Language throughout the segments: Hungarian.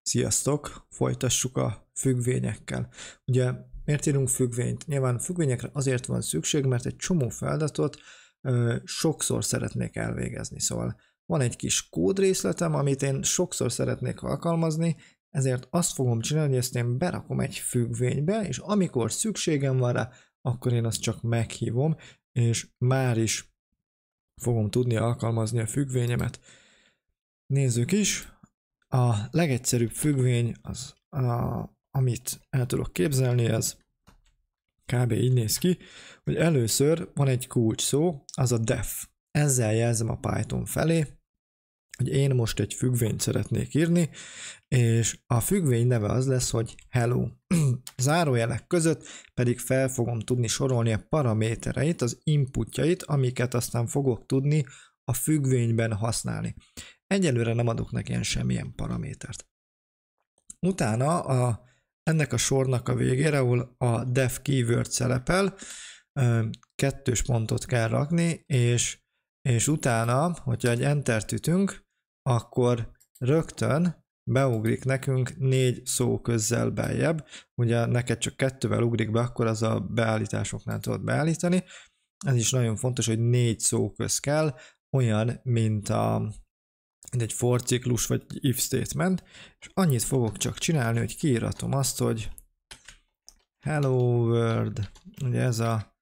Sziasztok! Folytassuk a függvényekkel. Ugye miért írunk függvényt? Nyilván függvényekre azért van szükség, mert egy csomó feladatot sokszor szeretnék elvégezni. Szóval van egy kis kódrészletem, amit én sokszor szeretnék alkalmazni, ezért azt fogom csinálni, hogy ezt én berakom egy függvénybe, és amikor szükségem van rá, akkor én azt csak meghívom, és már is fogom tudni alkalmazni a függvényemet. Nézzük is. A legegyszerűbb függvény, amit el tudok képzelni, ez kb. Így néz ki, hogy először van egy kulcs szó, az a def. Ezzel jelzem a Python felé, hogy én most egy függvényt szeretnék írni, és a függvény neve az lesz, hogy hello. Zárójelek között pedig fel fogom tudni sorolni a paramétereit, az inputjait, amiket aztán fogok tudni a függvényben használni. Egyelőre nem adok neki ilyen semmilyen paramétert. Utána ennek a sornak a végére, ahol a def keyword szerepel, 2 pontot kell rakni, és utána, hogyha egy entert ütünk, akkor rögtön beugrik nekünk 4 szóközzel beljebb. Ugye neked csak 2-vel ugrik be, akkor az a beállításoknál tudod beállítani. Ez is nagyon fontos, hogy 4 szóköz kell, olyan, mint egy for ciklus vagy egy if statement, és annyit fogok csak csinálni, hogy kiíratom azt, hogy hello world, ugye ez a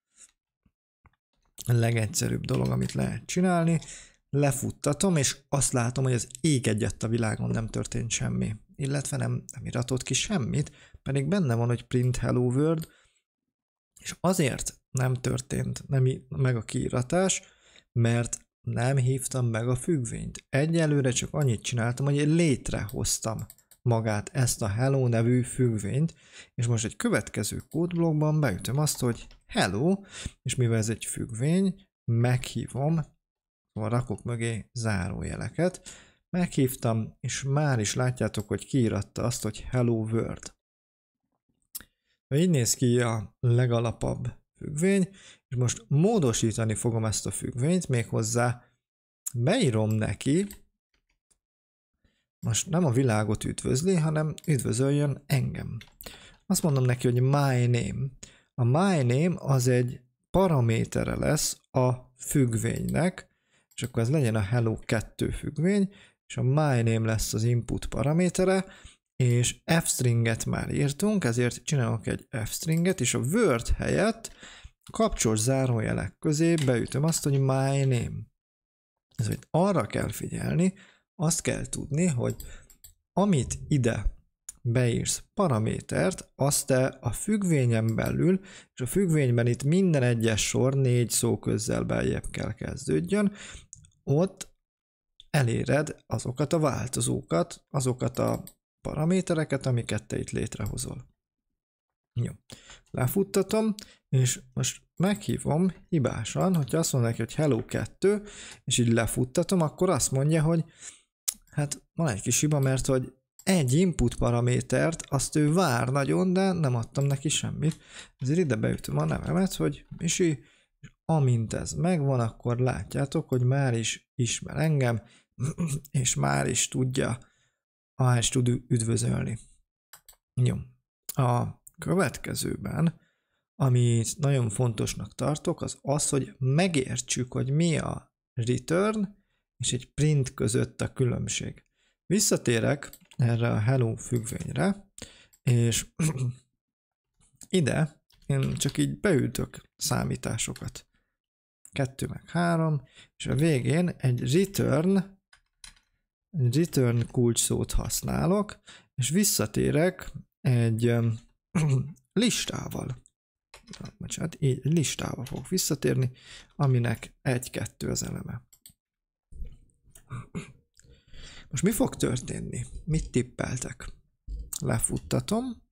legegyszerűbb dolog, amit lehet csinálni, lefuttatom, és azt látom, hogy az ég egyet a világon nem történt semmi, illetve nem iratott ki semmit, pedig benne van, hogy print hello world, és azért nem történt meg a kiíratás, mert nem hívtam meg a függvényt. Egyelőre csak annyit csináltam, hogy létrehoztam magát ezt a hello nevű függvényt, és most egy következő kódblokkban beütöm azt, hogy hello, és mivel ez egy függvény, meghívom, szóval rakok mögé zárójeleket, meghívtam, és már is látjátok, hogy kiíratta azt, hogy hello world. Így néz ki a legalapabb függvény, és most módosítani fogom ezt a függvényt, méghozzá beírom neki, most nem a világot üdvözli, hanem üdvözöljön engem. Azt mondom neki, hogy my name. A my name az egy paramétere lesz a függvénynek, és akkor ez legyen a hello 2 függvény, és a my name lesz az input paramétere, és f-stringet már írtunk, ezért csinálok egy f-stringet, és a word helyett kapcsolt zárójelek közé beütöm azt, hogy my name. Ezért arra kell figyelni, azt kell tudni, hogy amit ide beírsz paramétert, azt te a függvényen belül, és a függvényben itt minden egyes sor 4 szóközzel beljebb kell kezdődjön, ott eléred azokat a változókat, azokat a paramétereket, amiket te itt létrehozol. Jó, lefuttatom, és most meghívom hibásan, hogyha azt mondják, hogy hello 2, és így lefuttatom, akkor azt mondja, hogy hát van egy kis hiba, mert hogy egy input paramétert, azt ő vár nagyon, de nem adtam neki semmit. Ezért ide beütöm a nevemet, hogy Misi, és amint ez megvan, akkor látjátok, hogy már is ismer engem, és már is tud üdvözölni. Jó. A következőben, amit nagyon fontosnak tartok, az az, hogy megértsük, hogy mi a return és egy print között a különbség. Visszatérek erre a hello függvényre, és ide én csak így beütök számításokat. 2 meg 3, és a végén egy return kulcsszót használok, és visszatérek egy listával. Bocsánat, így listával fogok visszatérni, aminek 1-2 az eleme. Most mi fog történni? Mit tippeltek? Lefuttatom,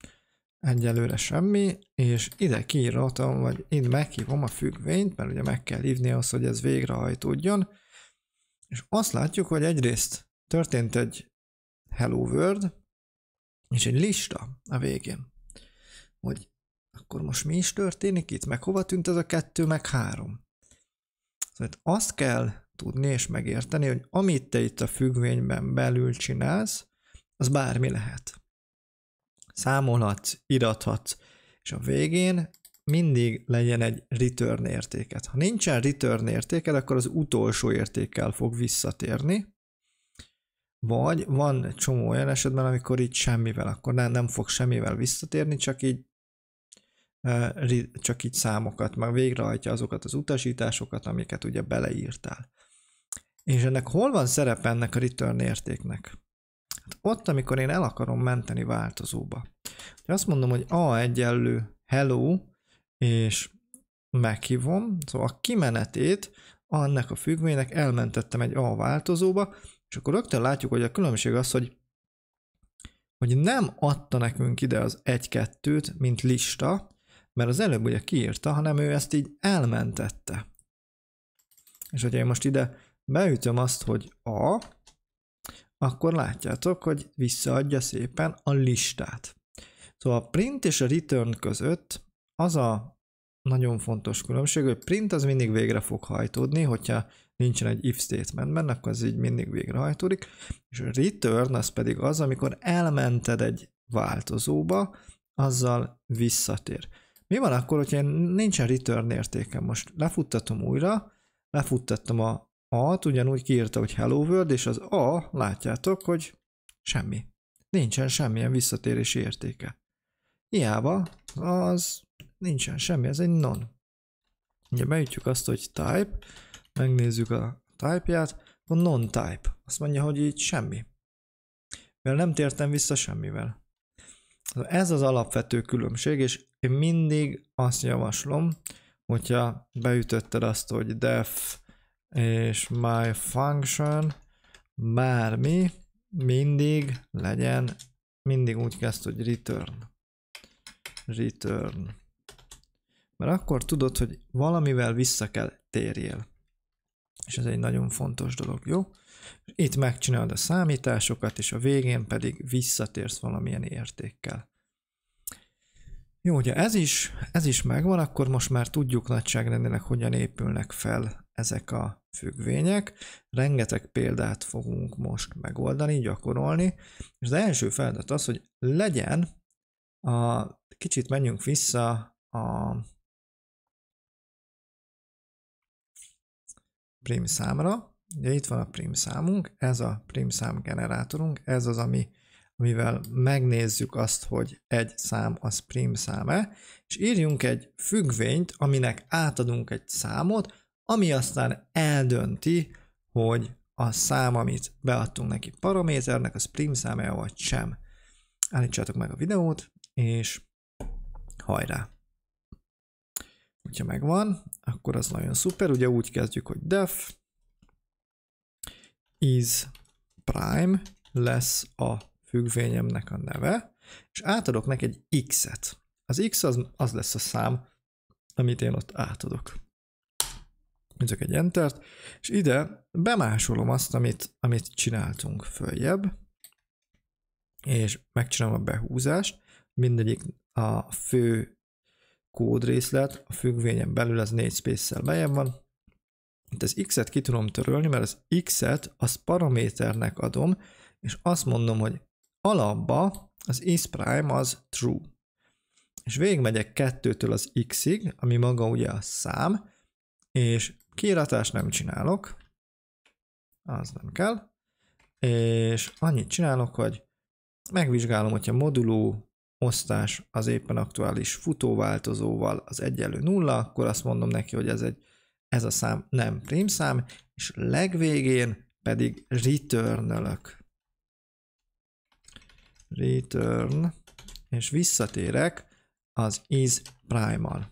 egyelőre semmi, és ide kiíratom, vagy én meghívom a függvényt, mert ugye meg kell hívni ahhoz, hogy ez végrehajtódjon, és azt látjuk, hogy egyrészt történt egy hello world, és egy lista a végén, hogy akkor most mi is történik itt, meg hova tűnt ez a 2 meg 3. Szóval azt kell tudni és megérteni, hogy amit te itt a függvényben belül csinálsz, az bármi lehet. Számolhatsz, irathatsz, és a végén mindig legyen egy return értéket. Ha nincsen return értéked, akkor az utolsó értékkel fog visszatérni, vagy van egy csomó olyan esetben, amikor így semmivel, akkor nem fog semmivel visszatérni, csak így számokat, meg végrehajtja azokat az utasításokat, amiket ugye beleírtál. És ennek hol van szerepe ennek a return értéknek? Hát ott, amikor én el akarom menteni változóba. Azt mondom, hogy A egyenlő hello, és meghívom, szóval a kimenetét annak a függvénynek elmentettem egy A változóba, és akkor rögtön látjuk, hogy a különbség az, hogy nem adta nekünk ide az 1-2-t, mint lista, mert az előbb ugye kiírta, hanem ő ezt így elmentette. És hogyha én most ide beütöm azt, hogy A, akkor látjátok, hogy visszaadja szépen a listát. Szóval a print és a return között az a nagyon fontos különbség, hogy print az mindig végre fog hajtódni, hogyha nincsen egy if statementben, akkor az így mindig végrehajtódik, és a return az pedig az, amikor elmented egy változóba, azzal visszatér. Mi van akkor, hogyha nincsen return értékem? Most lefuttatom újra, lefuttattam a A-t, ugyanúgy kiírta, hogy hello world, és az A, látjátok, hogy semmi. Nincsen semmilyen visszatérési értéke. Hiába, az nincsen semmi, ez egy non. Ugye beütjük azt, hogy type, megnézzük a type-ját, a non-type. Azt mondja, hogy így semmi. Mert nem tértem vissza semmivel. Ez az alapvető különbség, és én mindig azt javaslom, hogyha beütötted azt, hogy def és my function, bármi, mindig legyen, mindig úgy kezd, hogy return. Mert akkor tudod, hogy valamivel vissza kell térjél. És ez egy nagyon fontos dolog, jó? Itt megcsinálod a számításokat, és a végén pedig visszatérsz valamilyen értékkel. Jó, ugye ez is megvan, akkor most már tudjuk nagyságrendileg, hogyan épülnek fel ezek a függvények. Rengeteg példát fogunk most megoldani, gyakorolni. És az első feladat az, hogy legyen kicsit menjünk vissza a prim számra. Ugye itt van a prim számunk, ez a prim szám generátorunk, ez az, amivel megnézzük azt, hogy egy szám az prim szám-e, és írjunk egy függvényt, aminek átadunk egy számot, ami aztán eldönti, hogy a szám, amit beadtunk neki paraméternek, az prim szám-e vagy sem. Állítsátok meg a videót, és hajrá! Hogyha megvan, akkor az nagyon szuper, ugye úgy kezdjük, hogy def is prime lesz a függvényemnek a neve, és átadok neki egy x-et. Az x az lesz a szám, amit én ott átadok. Nyomok egy entert, és ide bemásolom azt, amit csináltunk följebb, és megcsinálom a behúzást, mindegyik a fő kódrészlet, a függvényen belül az 4 space-szel bejebb van. Itt az x-et ki tudom törölni, mert az x-et az paraméternek adom, és azt mondom, hogy alapba az isPrime az true. És végigmegyek 2-től az x-ig, ami maga ugye a szám, és kiíratást nem csinálok, az nem kell, és annyit csinálok, hogy megvizsgálom, hogyha moduló osztás az éppen aktuális futóváltozóval az egyenlő 0, akkor azt mondom neki, hogy ez a szám nem prímszám, és legvégén pedig return-ölök. Return, és visszatérek az isPrime-mal.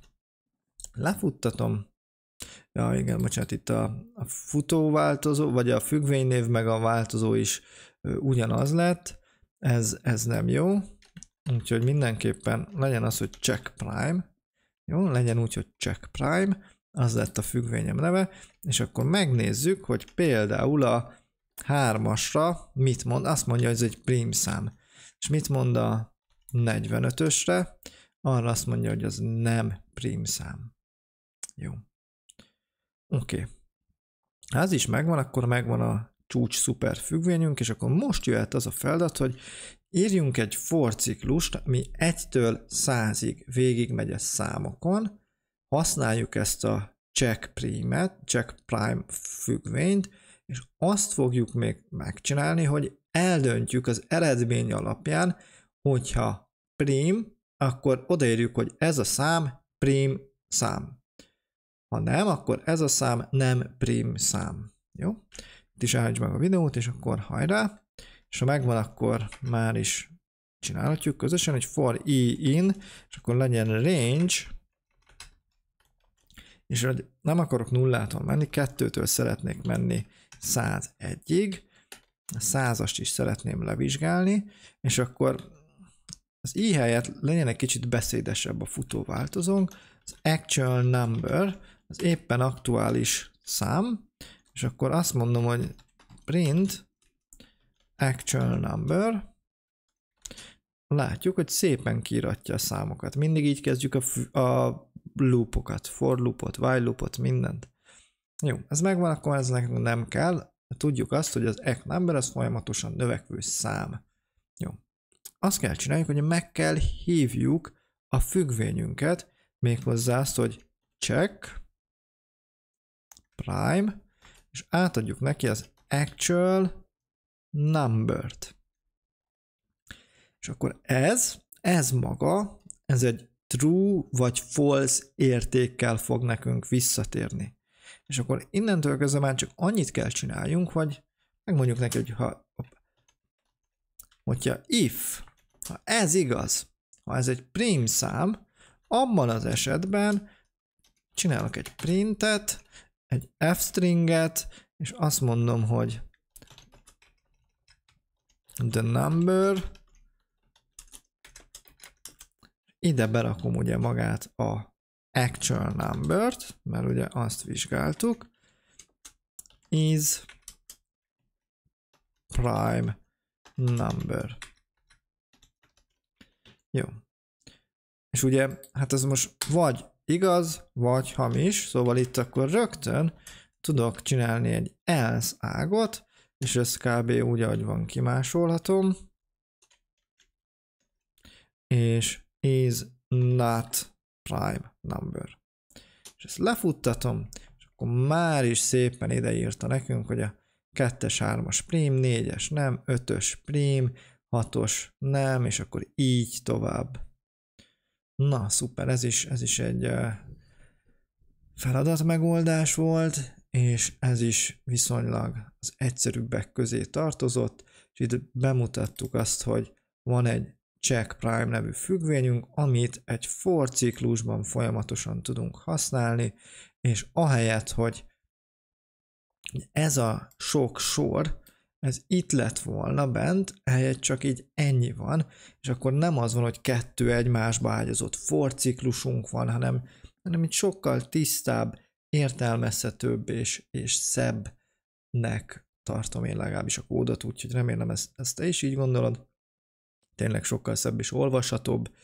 Lefuttatom. Ja, igen, bocsánat, itt a futóváltozó, vagy a függvénynév meg a változó is ugyanaz lett. Ez nem jó. Úgyhogy mindenképpen legyen az, hogy check prime. Jó, legyen úgy, hogy check prime. Az lett a függvényem neve. És akkor megnézzük, hogy például a 3-asra mit mond. Azt mondja, hogy ez egy prim szám. És mit mond a 45-ösre? Arra azt mondja, hogy az nem prim szám. Jó. Oké. Ha ez is megvan, akkor megvan a csúcs szuper függvényünk, és akkor most jöhet az a feladat, hogy írjunk egy for ciklust, ami 1-től 100-ig végigmegy a számokon, használjuk ezt a check prime függvényt, és azt fogjuk még megcsinálni, hogy eldöntjük az eredmény alapján, hogyha prim, akkor odaírjuk, hogy ez a szám prim szám. Ha nem, akkor ez a szám nem prim szám. Jó? Itt is állítsd meg a videót, és akkor hajrá. És ha megvan, akkor már is csinálhatjuk közösen, hogy for i in, és akkor legyen range, és nem akarok 0-tól menni, 2-től szeretnék menni 101-ig, a 100-ast is szeretném levizsgálni, és akkor az i helyett legyen egy kicsit beszédesebb a futóváltozónk, az actual number, az éppen aktuális szám, és akkor azt mondom, hogy print actual number, látjuk, hogy szépen kiíratja a számokat. Mindig így kezdjük a loopokat, for loopot, while loopot, mindent. Jó, ez megvan, akkor ez nekünk nem kell. Tudjuk azt, hogy az act number az folyamatosan növekvő szám. Jó. Azt kell csináljuk, hogy meg kell hívjuk a függvényünket, méghozzá azt, hogy check prime, és átadjuk neki az actual number-t. És akkor ez maga, ez egy true vagy false értékkel fog nekünk visszatérni. És akkor innentől kezdve már csak annyit kell csináljunk, hogy megmondjuk neki, hogy hogyha ha ez igaz, ha ez egy prim szám, abban az esetben csinálok egy printet, egy f-stringet, és azt mondom, hogy the number, ide berakom ugye magát a actual number-t, mert ugye azt vizsgáltuk, is prime number. Jó. És ugye, hát ez most vagy igaz, vagy hamis, szóval itt akkor rögtön tudok csinálni egy else ágot, és ez kb. Úgy, ahogy van, kimásolhatom, és is not prime number. És ezt lefuttatom, és akkor már is szépen ideírta nekünk, hogy a 2-es, 3-as prim, 4-es nem, 5-ös prim, 6-os nem, és akkor így tovább. Na, szuper, ez is egy feladatmegoldás volt, és ez is viszonylag az egyszerűbbek közé tartozott, és itt bemutattuk azt, hogy van egy check prime nevű függvényünk, amit egy for ciklusban folyamatosan tudunk használni, és ahelyett, hogy ez a sok sor, ez itt lett volna bent, ehelyett csak így ennyi van, és akkor nem az van, hogy 2 egymásba ágyazott for ciklusunk van, hanem itt sokkal tisztább, értelmezhetőbb és szebbnek tartom én legalábbis a kódot, úgyhogy remélem ezt te is így gondolod. Tényleg sokkal szebb és olvashatóbb,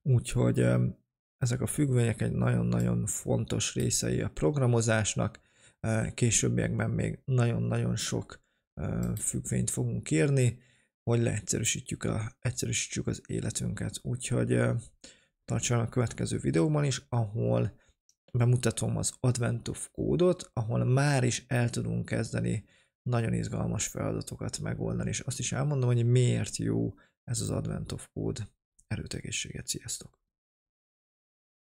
úgyhogy ezek a függvények egy nagyon-nagyon fontos részei a programozásnak, későbbiekben még nagyon-nagyon sok függvényt fogunk írni, hogy egyszerűsítsük az életünket. Úgyhogy tartsanak a következő videóban is, ahol bemutatom az Advent of kódot, ahol már is el tudunk kezdeni nagyon izgalmas feladatokat megoldani, és azt is elmondom, hogy miért jó ez az Advent of Code. Erőt, egészséget, sziasztok!